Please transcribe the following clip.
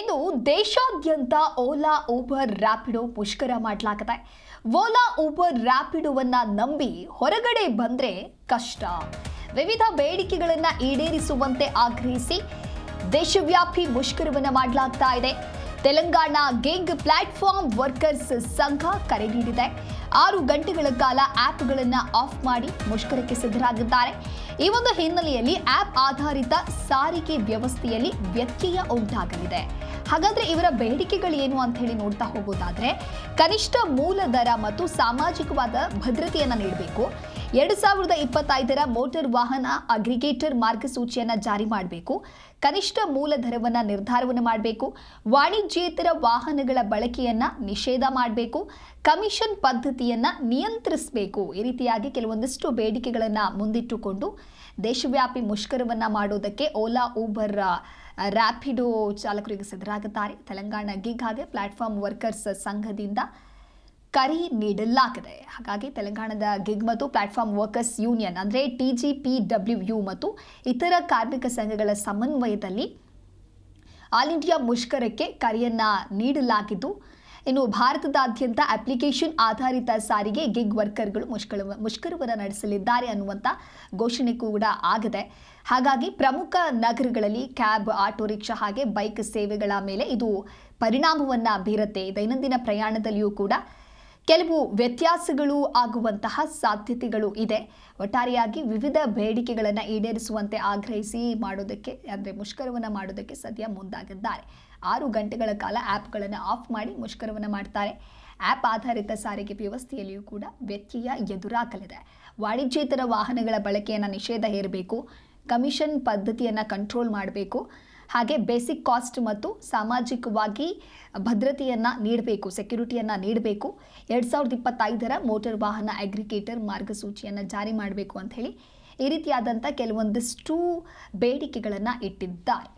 ಇಂದು ದೇಶಾದ್ಯಂತ ಓಲಾ ಊಬರ್ ರ್ಯಾಪಿಡೋ ಮುಷ್ಕರ ಮಾಡಲಾಗಿದೆ. ಓಲಾ ಊಬರ್ ರ್ಯಾಪಿಡೋವನ್ನ ನಂಬಿ ಹೊರಗಡೆ ಬಂದ್ರೆ ಕಷ್ಟ. ವಿವಿಧ ಬೇಡಿಕೆಗಳನ್ನು ಈಡೇರಿಸುವಂತೆ ಆಗ್ರಹಿಸಿ ದೇಶವ್ಯಾಪಿ ಮುಷ್ಕರವನ್ನು ಮಾಡಲಾಗ್ತಾ ಇದೆ. ತೆಲಂಗಾಣ ಗಿಗ್ ಪ್ಲಾಟ್ಫಾರ್ಮ್ ವರ್ಕರ್ಸ್ ಸಂಘ ಕರೆ ನೀಡಿದೆ. 6 ಗಂಟೆಗಳ ಕಾಲ ಆ್ಯಪ್ಗಳನ್ನು ಆಫ್ ಮಾಡಿ ಮುಷ್ಕರಕ್ಕೆ ಸಿದ್ಧರಾಗಿದ್ದಾರೆ. ಈ ಒಂದು ಹಿನ್ನೆಲೆಯಲ್ಲಿ ಆ್ಯಪ್ ಆಧಾರಿತ ಸಾರಿಗೆ ವ್ಯವಸ್ಥೆಯಲ್ಲಿ ವ್ಯತ್ಯಯ ಉಂಟಾಗಲಿದೆ. ಹಾಗಾದ್ರೆ ಇವರ ಬೇಡಿಕೆಗಳು ಏನು ಅಂತ ಹೇಳಿ ನೋಡ್ತಾ ಹೋಗೋದಾದ್ರೆ, ಕನಿಷ್ಠ ಮೂಲ ದರ ಮತ್ತು ಸಾಮಾಜಿಕವಾದ ಭದ್ರತೆಯನ್ನು ನೀಡಬೇಕು. 2025ರ ಮೋಟಾರ್ ವಾಹನ ಅಗ್ರಿಗೇಟರ್ ಮಾರ್ಗಸೂಚಿಯನ್ನು ಜಾರಿ ಮಾಡಬೇಕು. ಕನಿಷ್ಠ ಮೂಲ ದರವನ್ನು ನಿರ್ಧಾರವನ್ನು ಮಾಡಬೇಕು. ವಾಣಿಜ್ಯೇತರ ವಾಹನಗಳ ಬಳಕೆಯನ್ನು ನಿಷೇಧ ಮಾಡಬೇಕು. ಕಮಿಷನ್ ಪದ್ಧತಿಯನ್ನು ನಿಯಂತ್ರಿಸಬೇಕು. ಈ ರೀತಿಯಾಗಿ ಕೆಲವೊಂದಿಷ್ಟು ಬೇಡಿಕೆಗಳನ್ನು ಮುಂದಿಟ್ಟುಕೊಂಡು ದೇಶವ್ಯಾಪಿ ಮುಷ್ಕರವನ್ನು ಮಾಡೋದಕ್ಕೆ ಓಲಾ ಊಬರ್ ರ್ಯಾಪಿಡೋ ಚಾಲಕರಿಗೆ ಸಿದ್ಧರಾಗುತ್ತಾರೆ. ತೆಲಂಗಾಣ ಗಿಗ್ ಹಾಗೆ ಪ್ಲಾಟ್ಫಾರ್ಮ್ ವರ್ಕರ್ಸ್ ಸಂಘದಿಂದ ಕರೆ ನೀಡಲಾಗಿದೆ. ಹಾಗಾಗಿ ತೆಲಂಗಾಣದ ಗಿಗ್ ಮತ್ತು ಪ್ಲಾಟ್ಫಾರ್ಮ್ ವರ್ಕರ್ಸ್ ಯೂನಿಯನ್ ಅಂದರೆ TGPWU ಮತ್ತು ಇತರ ಕಾರ್ಮಿಕ ಸಂಘಗಳ ಸಮನ್ವಯದಲ್ಲಿ ಆಲ್ ಇಂಡಿಯಾ ಮುಷ್ಕರಕ್ಕೆ ಕರೆಯನ್ನ ನೀಡಲಾಗಿದ್ದು, ಇನ್ನು ಭಾರತದಾದ್ಯಂತ ಅಪ್ಲಿಕೇಶನ್ ಆಧಾರಿತ ಸಾರಿಗೆ ಗಿಗ್ ವರ್ಕರ್ಗಳು ಮುಷ್ಕರವನ್ನು ನಡೆಸಲಿದ್ದಾರೆ ಅನ್ನುವಂಥ ಘೋಷಣೆ ಕೂಡ ಆಗಿದೆ. ಹಾಗಾಗಿ ಪ್ರಮುಖ ನಗರಗಳಲ್ಲಿ ಕ್ಯಾಬ್, ಆಟೋ ರಿಕ್ಷಾ ಹಾಗೆ ಬೈಕ್ ಸೇವೆಗಳ ಮೇಲೆ ಇದು ಪರಿಣಾಮವನ್ನು ಬೀರುತ್ತೆ. ದೈನಂದಿನ ಪ್ರಯಾಣದಲ್ಲಿಯೂ ಕೂಡ ಕೆಲವು ವ್ಯತ್ಯಾಸಗಳು ಆಗುವಂತಹ ಸಾಧ್ಯತೆಗಳು ಇದೆ. ಒಟ್ಟಾರೆಯಾಗಿ ವಿವಿಧ ಬೇಡಿಕೆಗಳನ್ನು ಈಡೇರಿಸುವಂತೆ ಆಗ್ರಹಿಸಿ ಮಾಡೋದಕ್ಕೆ ಅಂದರೆ ಮುಷ್ಕರವನ್ನು ಮಾಡೋದಕ್ಕೆ ಸದ್ಯ ಮುಂದಾಗಿದ್ದಾರೆ. 6 ಗಂಟೆಗಳ ಕಾಲ ಆ್ಯಪ್ಗಳನ್ನು ಆಫ್ ಮಾಡಿ ಮುಷ್ಕರವನ್ನು ಮಾಡ್ತಾರೆ. ಆ್ಯಪ್ ಆಧಾರಿತ ಸಾರಿಗೆ ವ್ಯವಸ್ಥೆಯಲ್ಲಿಯೂ ಕೂಡ ವ್ಯತ್ಯಯ ಎದುರಾಗಲಿದೆ. ವಾಣಿಜ್ಯೇತರ ವಾಹನಗಳ ಬಳಕೆಯನ್ನು ನಿಷೇಧ ಹೇರಬೇಕು. ಕಮಿಷನ್ ಪದ್ಧತಿಯನ್ನು ಕಂಟ್ರೋಲ್ ಮಾಡಬೇಕು. ಹಾಗೆ ಬೇಸಿಕ್ ಕಾಸ್ಟ್ ಮತ್ತು ಸಾಮಾಜಿಕವಾಗಿ ಭದ್ರತೆಯನ್ನು ನೀಡಬೇಕು, ಸೆಕ್ಯುರಿಟಿಯನ್ನು ನೀಡಬೇಕು. 2025ರ ಮೋಟಾರ್ ವಾಹನ ಅಗ್ರಿಗೇಟರ್ ಮಾರ್ಗಸೂಚಿಯನ್ನು ಜಾರಿ ಮಾಡಬೇಕು ಅಂತ ಹೇಳಿ ಈ ರೀತಿಯಾದಂಥ ಕೆಲವೊಂದಿಷ್ಟು ಬೇಡಿಕೆಗಳನ್ನು ಇಟ್ಟಿದ್ದಾರೆ.